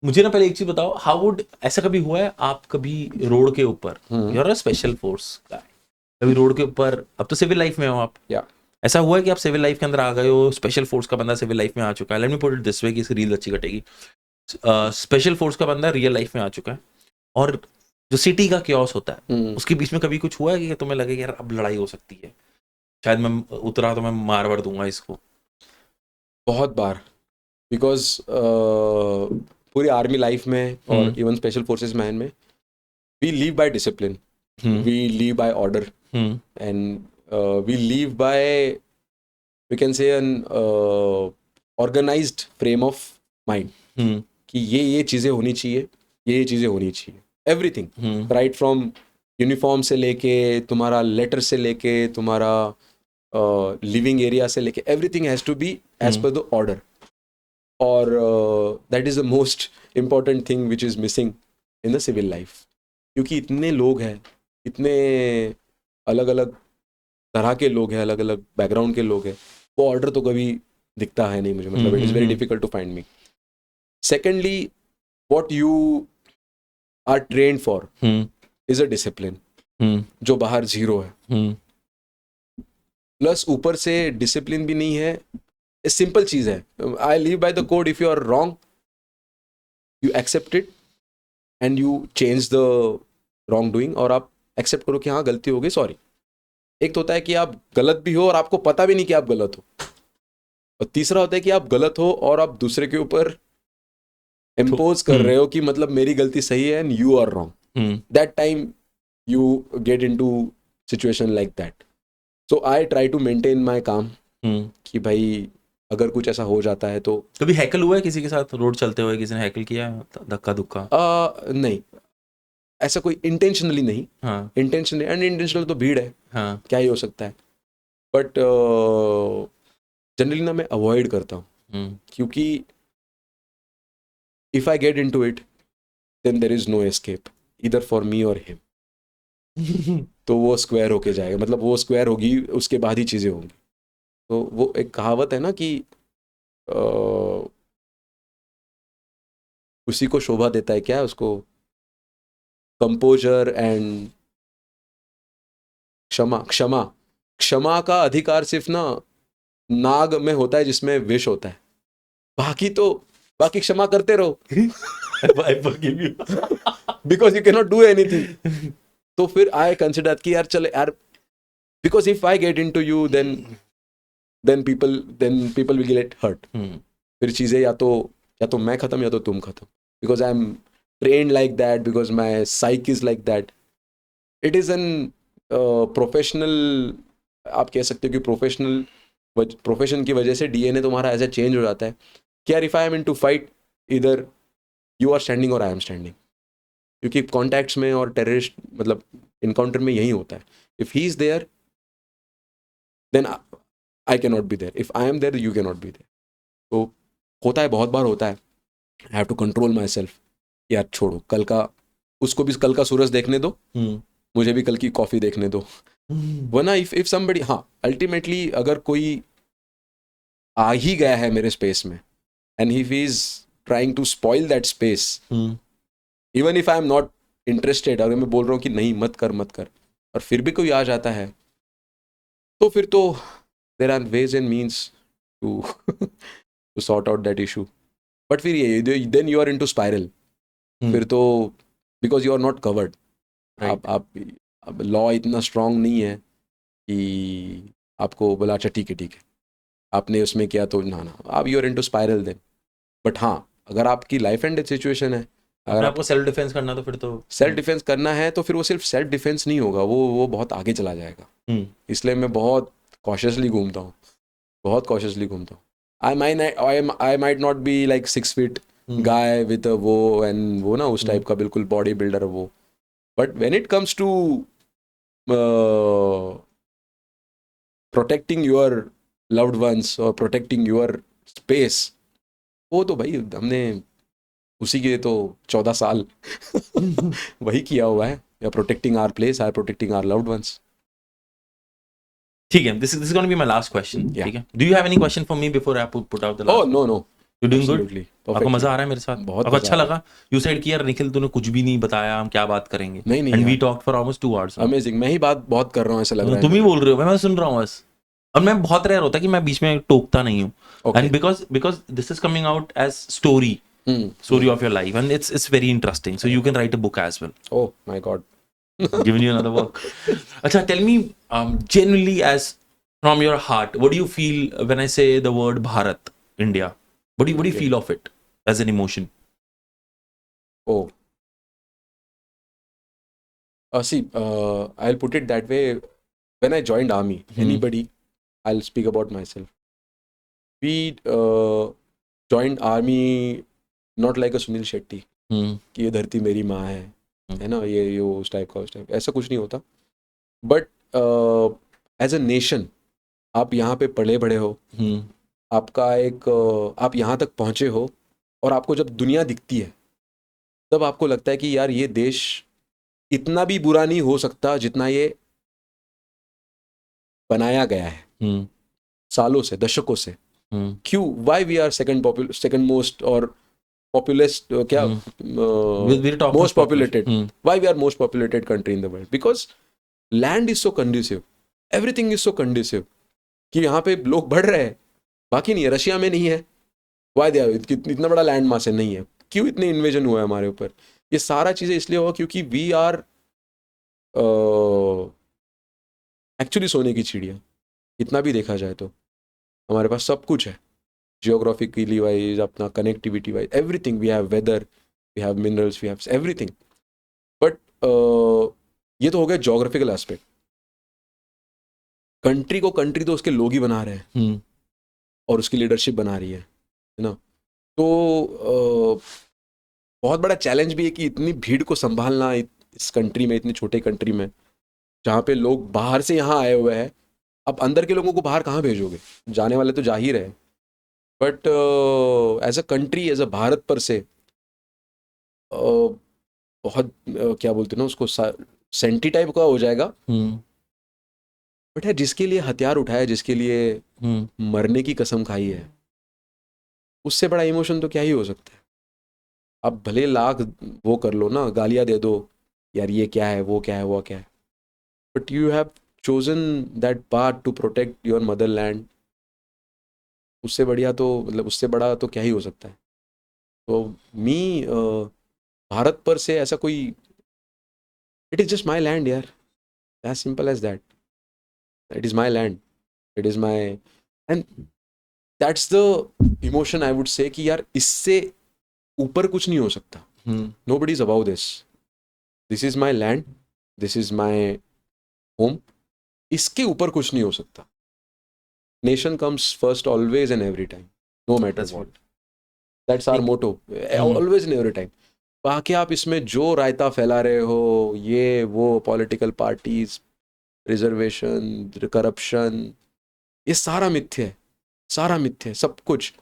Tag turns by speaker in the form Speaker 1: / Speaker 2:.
Speaker 1: मुझे ना पहले एक चीज बताओ, हाउ वुड, ऐसा कभी हुआ है आप कभी रोड के ऊपर, you are a special force guy, कभी रोड के ऊपर, अब तो सिविल लाइफ में हो आप,
Speaker 2: या
Speaker 1: ऐसा हुआ है कि आप सिविल लाइफ के अंदर आ गए हो, स्पेशल फोर्स का बंदा सिविल लाइफ में आ चुका है, let me put it this way कि इसकी रील अच्छी कटेगी, स्पेशल फोर्स का बंदा रियल लाइफ में आ चुका है, और जो सिटी का क्योस होता है उसके बीच में कभी कुछ हुआ है कि तुम्हें लगे कि यार अब लड़ाई हो सकती है, शायद मैं उतरा तो मैं मार वार दूंगा इसको?
Speaker 2: बहुत बार, बिकॉज पूरी आर्मी लाइफ में और इवन स्पेशल फोर्सेस मैन में we live by discipline, we live by order, and we live by, we can say an organized frame of mind कि ये चीज़ें होनी चाहिए, ये चीज़ें होनी चाहिए, एवरीथिंग राइट फ्रॉम यूनिफॉर्म से लेके, तुम्हारा लेटर से लेके, तुम्हारा लिविंग एरिया से लेके, everything has to be as per the order, और that is the most important thing which is missing in the civil life, क्योंकि इतने लोग हैं, इतने अलग अलग तरह के लोग हैं, अलग अलग बैकग्राउंड के लोग हैं, वो ऑर्डर तो कभी दिखता है नहीं मुझे, मतलब it is very difficult to find me. Secondly, what you are trained for is a discipline, जो बाहर जीरो है, प्लस ऊपर से डिसिप्लिन भी नहीं है. सिंपल चीज है, I live by the code, if you are wrong you accept it and you change the wrong doing, और आप एक्सेप्ट करो कि हाँ गलती हो गई, सॉरी. एक तो होता है कि आप गलत भी हो और आपको पता भी नहीं कि आप गलत हो, और तीसरा होता है कि आप गलत हो और आप दूसरे के ऊपर इम्पोज कर रहे हो कि मतलब मेरी गलती सही है and you are wrong. That time you get into situation like that. So I try to maintain my काम कि भाई अगर कुछ ऐसा हो जाता है तो.
Speaker 1: कभी हैकल हुआ है किसी के साथ रोड चलते हुए, किसी ने हैकल किया धक्का दुक्का?
Speaker 2: नहीं, ऐसा कोई इंटेंशनली नहीं.
Speaker 1: हाँ.
Speaker 2: इंटेंशनली, अनइंटेंशनल तो भीड़ है,
Speaker 1: हाँ.
Speaker 2: क्या ही हो सकता है, बट जनरली ना मैं अवॉइड करता हूँ, क्योंकि if I get into it then there is no escape either for me और हिम. तो वो स्क्वायर होके जाएगा, मतलब वो स्क्वायर होगी उसके बाद ही चीज़ें होंगी. तो वो एक कहावत है ना कि उसी को शोभा देता है, क्या उसको, कंपोजर एंड क्षमा. क्षमा क्षमा का अधिकार सिर्फ ना नाग में होता है जिसमें विष होता है, बाकी क्षमा करते रहो. Because you can not do anything. तो फिर आई कंसिडर कि यार चले यार, because if I get into you then people will get hurt. फिर चीज़ें या तो मैं खत्म या तो तुम खत्म, because I am trained like that, because my psych is like that. It is an professional, आप कह सकते हो कि प्रोफेशन की वजह से डीएनए तुम्हारा ऐसा चेंज हो जाता है कि यार if I am into fight, इधर यू आर स्टैंडिंग और आई एम स्टैंडिंग, क्योंकि कॉन्टैक्ट्स में और टेररिस्ट मतलब इनकाउंटर में यही होता है. If he is there then I can not be there, if I am there you can not be there. तो होता है, बहुत बार होता है. I have to control myself, यार छोड़ो, कल का उसको भी कल का सूरज देखने दो, मुझे भी कल की कॉफ़ी देखने दो. वरना इफ समबडी, हाँ अल्टीमेटली अगर कोई आ ही गया है मेरे स्पेस में and he is trying to spoil that space, even if I am not interested, अगर मैं बोल रहा हूँ कि नहीं मत कर, और फिर भी कोई आ जाता है, तो फिर तो there are ways and means to to sort out that issue. But फिर ये then you are into spiral. फिर तो because you are not covered, आप लॉ इतना स्ट्रांग नहीं है कि आपको बोला अच्छा ठीक है आपने उसमें किया तो ना आप you are into spiral then. But हाँ, अगर आपकी लाइफ एंड डेथ सिचुएशन है, अगर
Speaker 1: आपको सेल्फ डिफेंस करना, तो फिर तो
Speaker 2: सेल्फ डिफेंस करना है, तो फिर वो सिर्फ सेल्फ डिफेंस नहीं होगा, वो बहुत आगे चला जाएगा. इसलिए मैं बहुत कॉशियसली घूमता हूँ. I might not be like 6 feet guy with वो एंड वो ना उस टाइप का बिल्कुल बॉडी बिल्डर वो, but when it comes to protecting your loved ones और प्रोटेक्टिंग योर स्पेस, वो तो भाई हमने उसी के तो 14 साल वही किया हुआ है. या protecting our place, or protecting our loved ones.
Speaker 1: ठीक है, this is gonna be my last question. ठीक है, do you have any question for me before I put out the last?
Speaker 2: Oh no.
Speaker 1: You doing good?
Speaker 2: Absolutely.
Speaker 1: आपको
Speaker 2: Perfectly.
Speaker 1: मजा आ रहा है मेरे साथ?
Speaker 2: बहुत
Speaker 1: आपको
Speaker 2: मजा
Speaker 1: अच्छा
Speaker 2: आ रहा
Speaker 1: लगा? यू सेड कि यार निखिल तूने कुछ भी नहीं बताया, हम क्या बात करेंगे?
Speaker 2: नहीं नहीं
Speaker 1: एंड वी
Speaker 2: यार,
Speaker 1: talked for almost 2 hours.
Speaker 2: Amazing. मैं ही बात बहुत कर रहा हूँ ऐसा लग रहा है
Speaker 1: तुम ही
Speaker 2: मुझे।
Speaker 1: बोल रहे हो, मैं सुन रहा हूँ बस। और मैं बहुत रेयर होता है कि मैं बीच में टोकता नहीं हूँ।
Speaker 2: Okay.
Speaker 1: And because this is coming out as story of your life, and it's very interesting, so you can write a book as well.
Speaker 2: Oh my God.
Speaker 1: Giving you another work. Acha, tell me, genuinely, as from your heart, what do you feel when I say the word Bharat, India? What do you
Speaker 2: Okay.
Speaker 1: feel of it as an emotion?
Speaker 2: Oh. See, I'll put it that way. When I joined army, anybody, I'll speak about myself. We joined army not like a Sunil Shetty, कि ये धरती मेरी माँ है ना, ये उस type का, उस टाइप ऐसा कुछ नहीं होता। बट एज अ नेशन आप यहाँ पे पले बड़े हो, आपका एक आप यहाँ तक पहुँचे हो, और आपको जब दुनिया दिखती है तब आपको लगता है कि यार ये देश इतना भी बुरा नहीं हो सकता जितना ये बनाया गया है सालों से, दशकों से। क्यों? Why we are second most और पॉपुलेस्ट, क्या most populated, why we are most populated country in the world? Because land is so conducive, everything is so conducive कि यहाँ पे लोग बढ़ रहे हैं, बाकी नहीं है। रशिया में नहीं है, वाई दे इतना बड़ा लैंड मास है, नहीं है। क्यों इतने इन्वेजन हुआ है हमारे ऊपर? ये सारा चीज़ें इसलिए हुआ क्योंकि वी आर एक्चुअली सोने की चिड़िया। इतना भी देखा जाए तो हमारे पास सब कुछ है, जियोग्राफिकली वाइज, अपना connectivity wise, everything. We have weather, we have minerals, we have everything. But ये तो हो गया जोग्राफिकल एस्पेक्ट। कंट्री को कंट्री तो उसके लोग ही बना रहे हैं और उसकी लीडरशिप बना रही है ना। तो बहुत बड़ा चैलेंज भी है कि इतनी भीड़ को संभालना इस कंट्री में, इतनी छोटे कंट्री में, जहाँ पे लोग बाहर से यहाँ आए हुए हैं। अब अंदर के लोगों को बाहर कहाँ भेजोगे? जाने वाले तो जा ही रहे। But as a country, as a Bharat पर से बहुत क्या बोलते हैं ना उसको, सेंटी टाइप का हो जाएगा। बट है जिसके लिए हथियार उठाया, जिसके लिए मरने की कसम खाई है, उससे बड़ा इमोशन तो क्या ही हो सकता है? अब भले लाख वो कर लो ना, गालियाँ दे दो यार, ये क्या है, वो क्या है, वो क्या है, but you have chosen that path to protect your motherland. उससे बढ़िया तो, मतलब उससे बड़ा तो क्या ही हो सकता है? तो भारत पर से ऐसा कोई, it is just my land यार, as simple as that. It is my land, it is my, and that's the emotion I would say कि यार इससे ऊपर कुछ नहीं हो सकता। Nobody is about this, this is my land, this is my home, इसके ऊपर कुछ नहीं हो सकता। Nation comes first always and every time, no matter what. That's our motto, always and every time. बाकी आप इसमें जो रायता फैला रहे हो, ये वो पॉलिटिकल पार्टीज, रिजर्वेशन, करप्शन, ये सारा मिथ्य है, सारा मिथ्य है, सब कुछ।